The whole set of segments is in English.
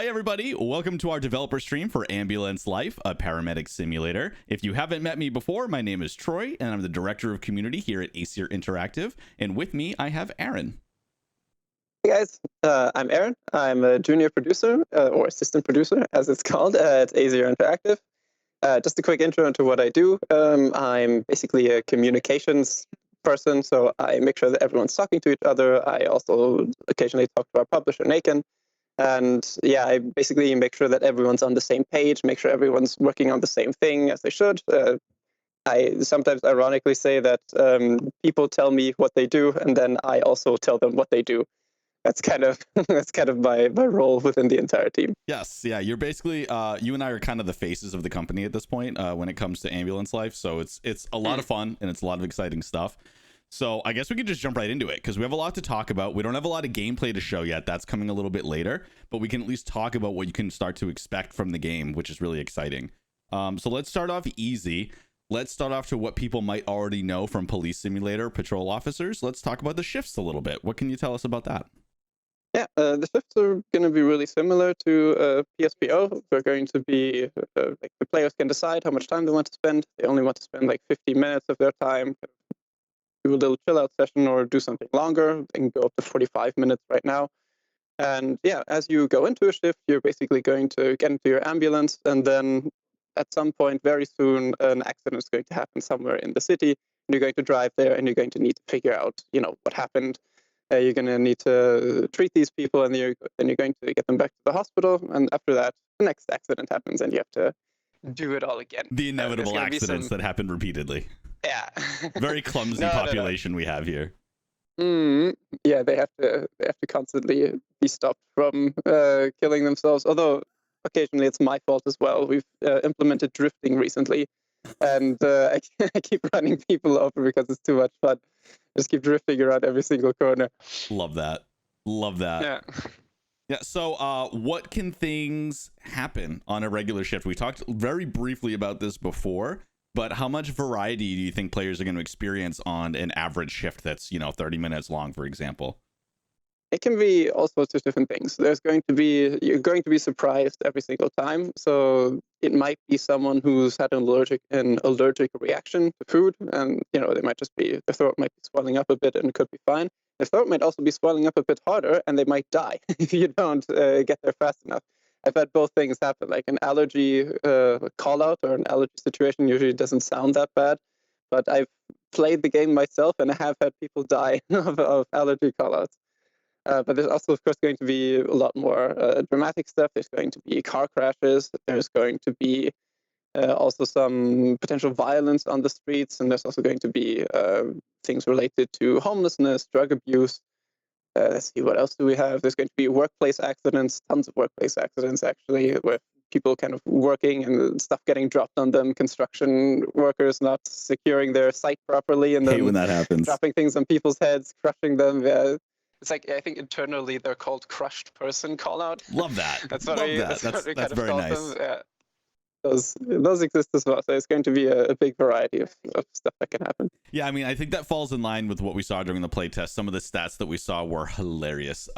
Hi, everybody. Welcome to our developer stream for Ambulance Life, a Paramedic Simulator. If you haven't met me before, my name is Troy, and I'm the Director of Community here at Acer Interactive. And with me, I have Aron. Hey guys, I'm Aron. I'm a junior producer, or assistant producer, as it's called, at Acer Interactive. Just a quick intro into what I do. I'm basically a communications person, so I make sure that everyone's talking to each other. I also occasionally talk to our publisher, Naken. And yeah, I basically make sure that everyone's on the same page, make sure everyone's working on the same thing as they should. I sometimes ironically say that people tell me what they do, and then I also tell them what they do. That's kind of my role within the entire team. Yes, yeah, you're basically you and I are kind of the faces of the company at this point when it comes to Ambulance Life. So it's a lot of fun and it's a lot of exciting stuff. So I guess we could just jump right into it because we have a lot to talk about. We don't have a lot of gameplay to show yet. That's coming a little bit later, but we can at least talk about what you can start to expect from the game, which is really exciting. So let's start off easy. Let's start off to what people might already know from Police Simulator patrol officers. Let's talk about the shifts a little bit. What can you tell us about that? Yeah, the shifts are going to be really similar to PSPO. They're going to be like the players can decide how much time they want to spend. They only want to spend like 50 minutes of their time, do a little chill out session or do something longer. They can go up to 45 minutes right now. And yeah, as you go into a shift, you're basically going to get into your ambulance, and then at some point very soon, an accident is going to happen somewhere in the city. And you're going to drive there, and you're going to need to figure out, what happened. You're going to need to treat these people, and you're going to get them back to the hospital. And after that, the next accident happens, and you have to do it all again. The inevitable accidents that happen repeatedly. Yeah. Very clumsy population we have here. Yeah, they have to constantly be stopped from killing themselves. Although occasionally it's my fault as well. We've implemented drifting recently, and I keep running people over because it's too much fun. Just keep drifting around every single corner. Love that. Yeah. Yeah. So, what can things happen on a regular shift? We talked very briefly about this before, but how much variety do you think players are going to experience on an average shift that's 30 minutes long, for example? It can be all sorts of different things. You're going to be surprised every single time. So it might be someone who's had an allergic reaction to food, and they might just be, their throat might be swelling up a bit and could be fine. Their throat might also be swelling up a bit harder, and they might die if you don't get there fast enough. I've had both things happen. Like an allergy call out or an allergy situation usually doesn't sound that bad, but I've played the game myself and I have had people die of allergy call outs. But there's also, of course, going to be a lot more dramatic stuff. There's going to be car crashes. There's going to be also some potential violence on the streets. And there's also going to be things related to homelessness, drug abuse. Let's see, what else do we have? There's going to be workplace accidents, tons of workplace accidents, actually, with people kind of working and stuff getting dropped on them, construction workers not securing their site properly, and then when that happens, dropping things on people's heads, crushing them. Yeah. It's like, I think internally they're called crushed person call out. Love that. That's what That's very nice. Them. Yeah. Those exist as well. So it's going to be a big variety of stuff that can happen. Yeah, I mean, I think that falls in line with what we saw during the playtest. Some of the stats that we saw were hilarious.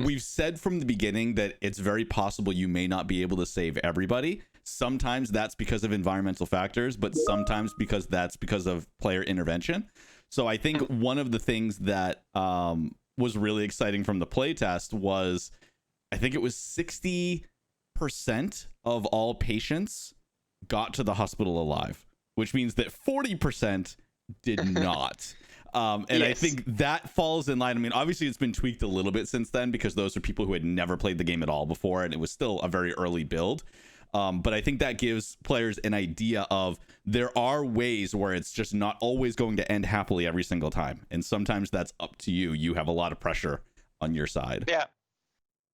We've said from the beginning that it's very possible you may not be able to save everybody. Sometimes that's because of environmental factors, but sometimes that's because of player intervention. So I think one of the things that was really exciting from the playtest was, I think it was 60% of all patients got to the hospital alive, which means that 40% did not. And yes. I think that falls in line. I mean, obviously it's been tweaked a little bit since then because those are people who had never played the game at all before, and it was still a very early build. But I think that gives players an idea of there are ways where it's just not always going to end happily every single time. And sometimes that's up to you. You have a lot of pressure on your side. Yeah.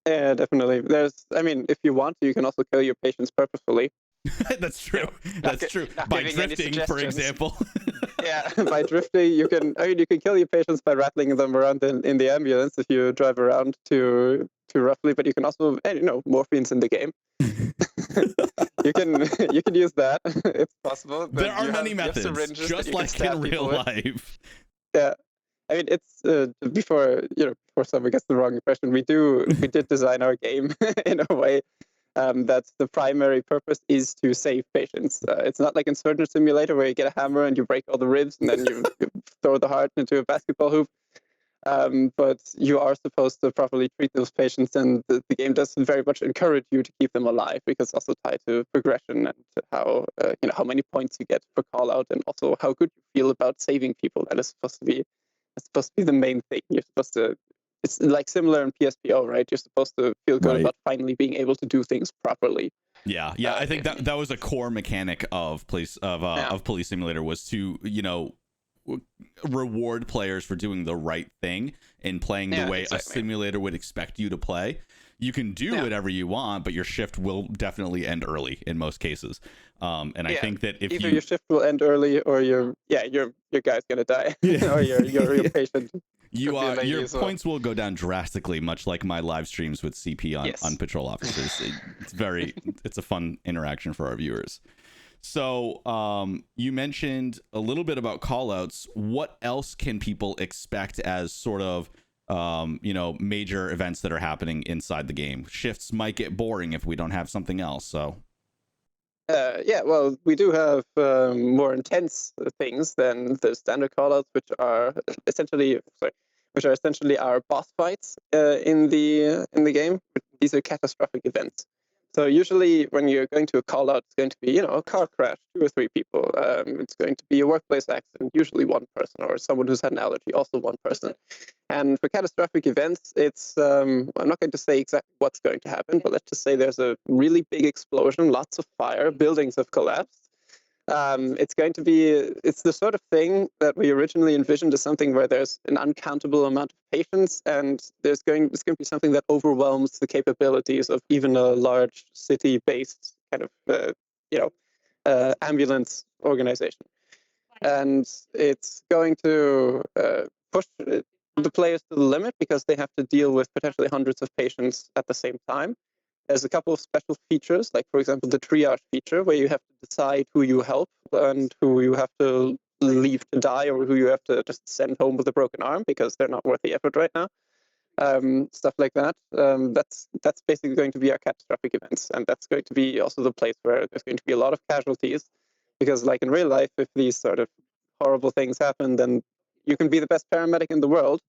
Yeah, definitely. If you want to, you can also kill your patients purposefully. That's true. That's true. By drifting, for example. Yeah, by drifting, you can kill your patients by rattling them around in the ambulance if you drive around too roughly. But you can also, morphine's in the game. you can use that. It's possible. There are many methods, just like in real life. Yeah. I mean, it's before someone gets the wrong impression, we did design our game in a way that the primary purpose is to save patients. It's not like in Surgeon Simulator where you get a hammer and you break all the ribs and then you throw the heart into a basketball hoop. But you are supposed to properly treat those patients, and the game does very much encourage you to keep them alive because it's also tied to progression and to how many points you get per call out, and also how good you feel about saving people. That is supposed to be the main thing. You're supposed to. It's like similar in PSPO, right? You're supposed to feel good about finally being able to do things properly. Yeah. I think that was a core mechanic of Police Simulator, was to reward players for doing the right thing and playing the way a simulator would expect you to play. You can do whatever you want, but your shift will definitely end early in most cases. And I think that if either your shift will end early or your guy's gonna die, or your patient. Your points will go down drastically, much like my live streams with CP on patrol officers. It's a fun interaction for our viewers. So you mentioned a little bit about callouts. What else can people expect as sort of major events that are happening inside the game? Shifts might get boring if we don't have something else. So well, we do have more intense things than the standard callouts, which are essentially our boss fights in the game. These are catastrophic events. So usually when you're going to a call out, it's going to be, a car crash, 2 or 3 people. It's going to be a workplace accident, usually 1 person, or someone who's had an allergy, also 1 person. And for catastrophic events, it's, I'm not going to say exactly what's going to happen, but let's just say there's a really big explosion, lots of fire, buildings have collapsed. It's the sort of thing that we originally envisioned as something where there's an uncountable amount of patients, and it's going to be something that overwhelms the capabilities of even a large city-based kind of ambulance organization. And it's going to push the players to the limit because they have to deal with potentially hundreds of patients at the same time. There's a couple of special features, like, for example, the triage feature, where you have to decide who you help and who you have to leave to die, or who you have to just send home with a broken arm because they're not worth the effort right now. Stuff like that. That's basically going to be our catastrophic events, and that's going to be also the place where there's going to be a lot of casualties, because, like in real life, if these sort of horrible things happen, then you can be the best paramedic in the world,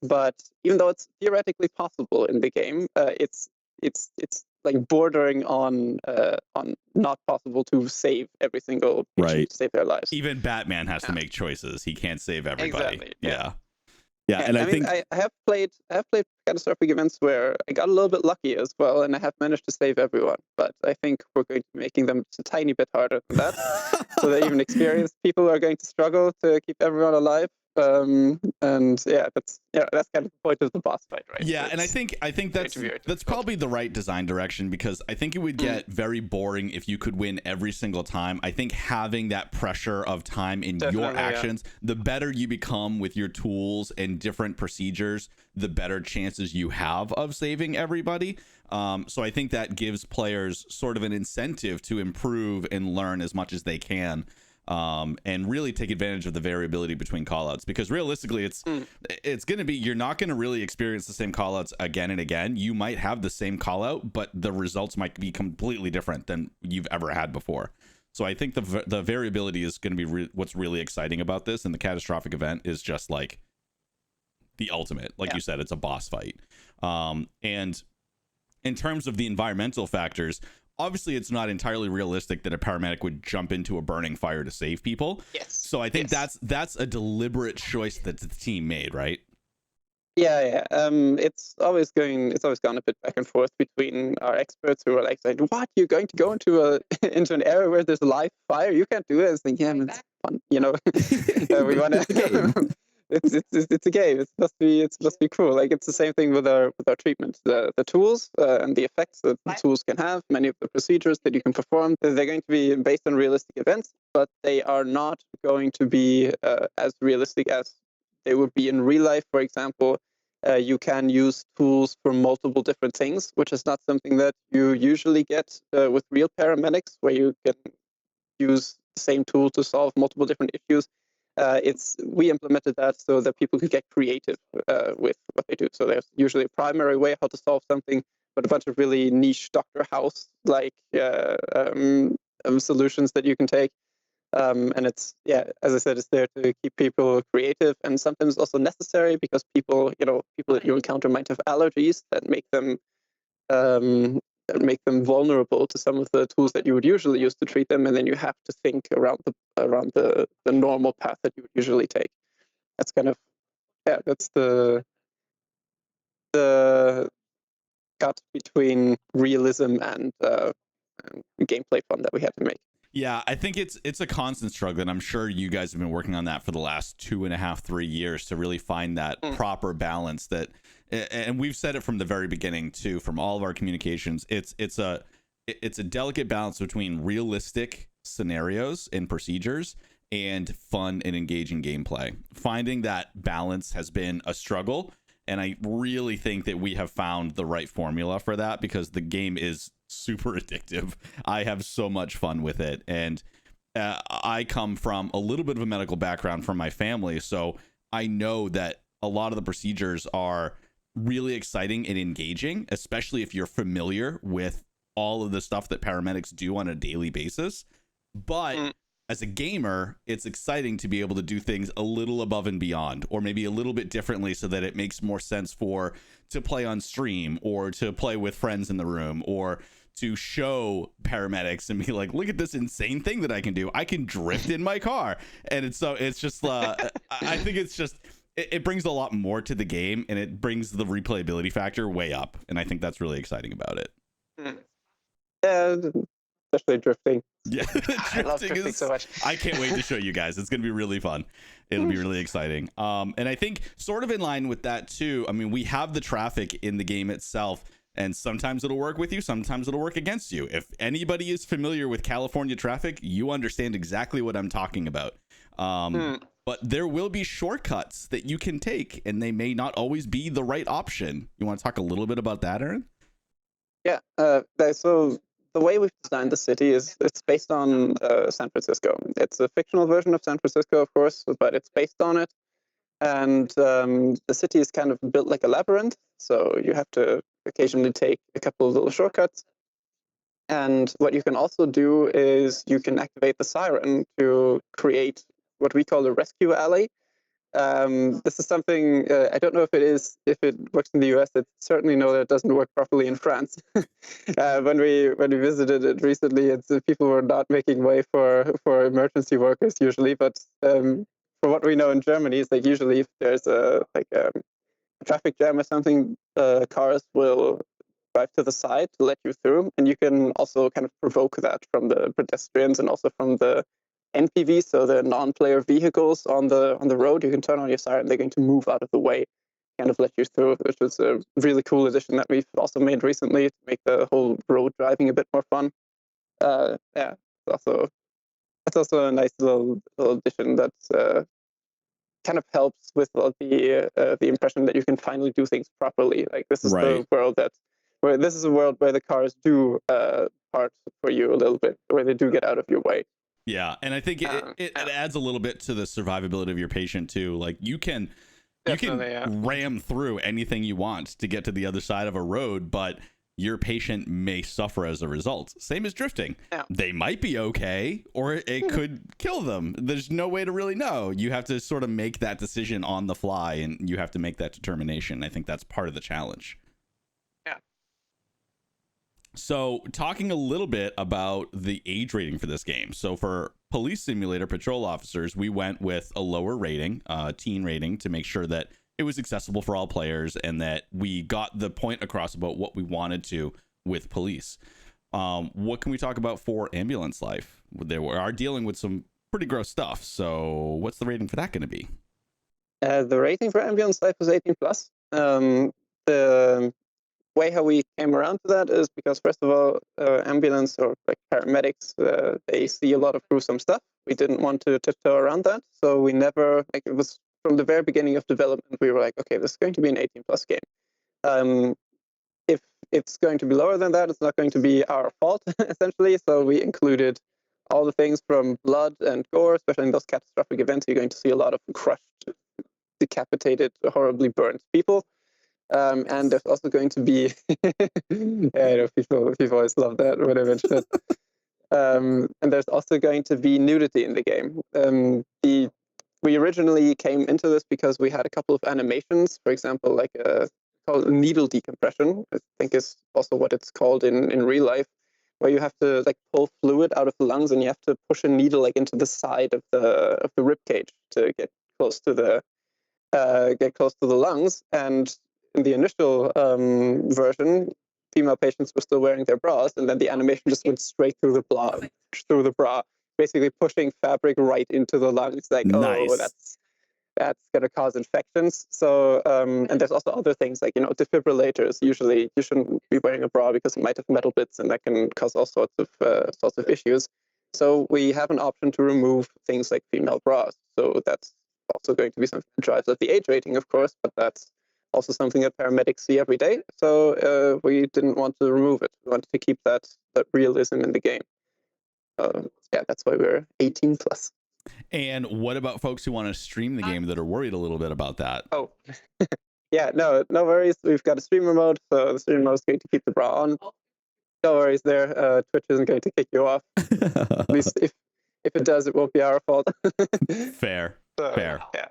but even though it's theoretically possible in the game, it's like bordering on not possible to save every single patient, to save their lives. Even Batman has to make choices. He can't save everybody. Exactly. Yeah, and I think I have played catastrophic events where I got a little bit lucky as well, and I have managed to save everyone. But I think we're going to be making them just a tiny bit harder than that, so that even experienced people are going to struggle to keep everyone alive. And that's kind of the point of the boss fight, right? Yeah, and I think that's probably the right design direction, because I think it would get very boring if you could win every single time. I think having that pressure of time in your actions, the better you become with your tools and different procedures, the better chances you have of saving everybody. So I think that gives players sort of an incentive to improve and learn as much as they can. And really take advantage of the variability between callouts, because realistically it's going to be, you're not going to really experience the same callouts again and again. You might have the same callout, but the results might be completely different than you've ever had before. So I think the variability is going to be what's really exciting about this, and the catastrophic event is just like the ultimate. Like you said, it's a boss fight. And in terms of the environmental factors, obviously it's not entirely realistic that a paramedic would jump into a burning fire to save people. Yes. So I think that's a deliberate choice that the team made, right? Yeah. It's always gone a bit back and forth between our experts who are like saying, "What? You're going to go into into an area where there's a live fire? You can't do it." It's like, yeah, it's fun, we want to. It's a game. It's supposed to be cool. Like, it's the same thing with our treatment. The tools and the effects that the tools can have, many of the procedures that you can perform, they're going to be based on realistic events, but they are not going to be as realistic as they would be in real life. For example, you can use tools for multiple different things, which is not something that you usually get with real paramedics, where you can use the same tool to solve multiple different issues. we implemented that so that people could get creative with what they do. So there's usually a primary way how to solve something, but a bunch of really niche Doctor House like solutions that you can take. And it's, as I said, it's there to keep people creative, and sometimes also necessary because people that you encounter might have allergies that make them vulnerable to some of the tools that you would usually use to treat them, and then you have to think around the normal path that you would usually take. That's kind of that's the cut between realism and gameplay fun that we had to make. Yeah, I think it's a constant struggle, and I'm sure you guys have been working on that for the last 2.5-3 years to really find that proper balance. That, and we've said it from the very beginning too, from all of our communications. It's a delicate balance between realistic scenarios and procedures and fun and engaging gameplay. Finding that balance has been a struggle, and I really think that we have found the right formula for that, because the game is super addictive. I have so much fun with it, and I come from a little bit of a medical background from my family, so I know that a lot of the procedures are really exciting and engaging, especially if you're familiar with all of the stuff that paramedics do on a daily basis. But as a gamer, it's exciting to be able to do things a little above and beyond, or maybe a little bit differently, so that it makes more sense to play on stream, or to play with friends in the room, or to show paramedics and be like, look at this insane thing that I can do. I can drift in my car. And it's just I think it's just it brings a lot more to the game, and it brings the replayability factor way up, and I think that's really exciting about it. Yeah, especially drifting. Yeah, I love drifting so much. I can't wait to show you guys. It's going to be really fun. It'll be really exciting. And I think sort of in line with that too, I mean, we have the traffic in the game itself, and sometimes it'll work with you, sometimes it'll work against you. If anybody is familiar with California traffic, you understand exactly what I'm talking about. But there will be shortcuts that you can take, and they may not always be the right option. You want to talk a little bit about that, Aron? Yeah. So the way we've designed the city is it's based on San Francisco. It's a fictional version of San Francisco, of course, but it's based on it. And the city is kind of built like a labyrinth, so you have to occasionally take a couple of little shortcuts. And what you can also do is you can activate the siren to create what we call a rescue alley. This is something I don't know if it works in the US. It's certainly know that it doesn't work properly in France. When we visited it recently, people were not making way for emergency workers usually, but for what we know in Germany, is like usually if there's a traffic jam or something, cars will drive to the side to let you through, and you can also kind of provoke that from the pedestrians and also from the NPVs, so the non-player vehicles on the road. You can turn on your siren; they're going to move out of the way, kind of let you through, which is a really cool addition that we've also made recently to make the whole road driving a bit more fun. Yeah, that's also a nice little addition that kind of helps with the impression that you can finally do things properly. Like this is the world where this is a world where the cars do part for you a little bit, where they do get out of your way. Yeah, and I think it adds a little bit to the survivability of your patient too. Like you can ram through anything you want to get to the other side of a road, but your patient may suffer as a result. Same as drifting. Yeah. They might be okay, or it could kill them. There's no way to really know. You have to sort of make that decision on the fly, and you have to make that determination. I think that's part of the challenge. Yeah. So talking a little bit about the age rating for this game. So for Police Simulator patrol officers, we went with a lower rating, teen rating, to make sure that it was accessible for all players and that we got the point across about what we wanted to with police. What can we talk about for ambulance life? They are dealing with some pretty gross stuff. So what's the rating for that going to be? The rating for ambulance life was 18 plus. The way how we came around to that is because, first of all, ambulance or like paramedics, they see a lot of gruesome stuff. We didn't want to tiptoe around that, so we never, like, it was from the very beginning of development, we were like, okay, this is going to be an 18 plus game. If it's going to be lower than that, it's not going to be our fault, essentially. So we included all the things from blood and gore, especially in those catastrophic events. You're going to see a lot of crushed, decapitated, horribly burned people. And there's also going to be, people always love that when I mention it. And there's also going to be nudity in the game. We originally came into this because we had a couple of animations, for example, like called needle decompression, I think is also what it's called in real life, where you have to like pull fluid out of the lungs and you have to push a needle like into the side of the rib cage to get close to the lungs. And in the initial version, female patients were still wearing their bras, and then the animation just went straight through the bra, basically pushing fabric right into the lungs. Like, Nice. oh, that's going to cause infections. So, and there's also other things like, defibrillators. Usually, you shouldn't be wearing a bra because it might have metal bits, and that can cause all sorts of issues. So we have an option to remove things like female bras. So that's also going to be something that drives up the age rating, of course, but that's also something that paramedics see every day. So we didn't want to remove it. We wanted to keep that realism in the game. Yeah, that's why we're 18 plus. And what about folks who want to stream the game that are worried a little bit about that? Oh, yeah, no worries. We've got a streamer mode, so the streamer mode is going to keep the bra on. No worries there. Twitch isn't going to kick you off. At least if it does, it won't be our fault. Fair. Yeah.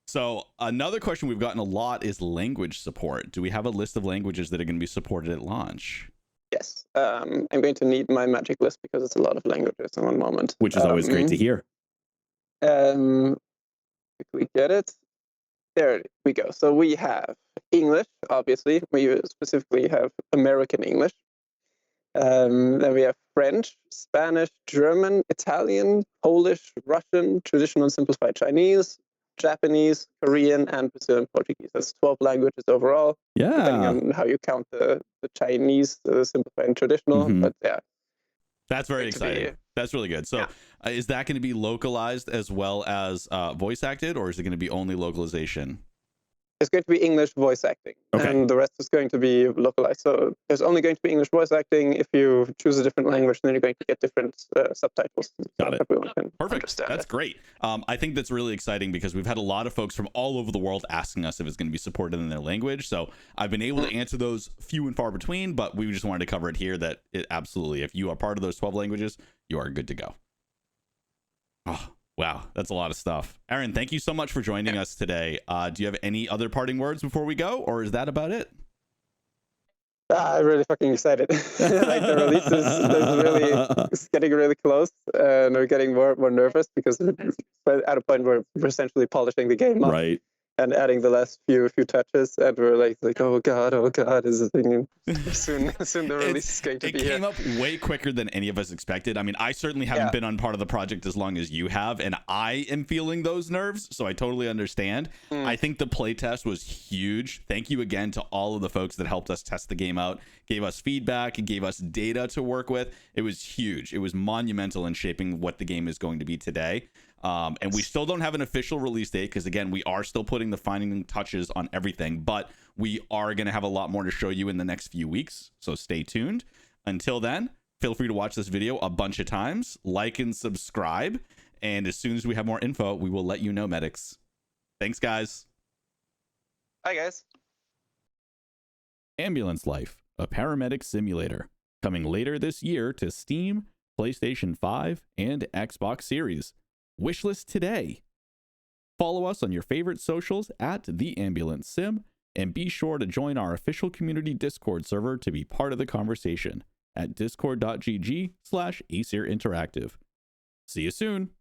So another question we've gotten a lot is language support. Do we have a list of languages that are going to be supported at launch? Yes. I'm going to need my magic list because it's a lot of languages in one moment. Which is always great to hear. Quickly get it. There we go. So we have English, obviously. We specifically have American English. Then we have French, Spanish, German, Italian, Polish, Russian, traditional and simplified Chinese, Japanese, Korean, and Brazilian Portuguese. That's 12 languages overall. Yeah. Depending on how you count the Chinese, the simplified and traditional. Mhm. But yeah. That's very exciting. That's really good. So is that going to be localized as well as voice acted, or is it going to be only localization? It's going to be English voice acting, and the rest is going to be localized. So there's only going to be English voice acting. If you choose a different language, then you're going to get different subtitles. Got it. Everyone can Perfect. understand That's it. great. I think that's really exciting because we've had a lot of folks from all over the world asking us if it's going to be supported in their language. So I've been able to answer those few and far between, but we just wanted to cover it here that it absolutely, if you are part of those 12 languages, you are good to go. Oh, wow. That's a lot of stuff. Aron, thank you so much for joining us today. Do you have any other parting words before we go, or is that about it? I'm really fucking excited. Like the release is getting really close, and we're getting more nervous because we're at a point where we're essentially polishing the game up. Right. And adding the last few touches, and we're like, oh god, is the thing soon the release is going to be here. It came up way quicker than any of us expected. I mean, I certainly haven't been on part of the project as long as you have, and I am feeling those nerves, so I totally understand. I think the playtest was huge. Thank you again to all of the folks that helped us test the game out, gave us feedback, and gave us data to work with. It was huge. It was monumental in shaping what the game is going to be today. And we still don't have an official release date because, again, we are still putting the finishing touches on everything, but we are going to have a lot more to show you in the next few weeks, so stay tuned. Until then, feel free to watch this video a bunch of times, like and subscribe, and as soon as we have more info, we will let you know, medics. Thanks, guys. Bye, guys. Ambulance Life, a Paramedic Simulator, coming later this year to Steam, PlayStation 5, and Xbox Series. Wishlist today. Follow us on your favorite socials at The Ambulance Sim, and be sure to join our official community Discord server to be part of the conversation at discord.gg/ACER Interactive. See you soon.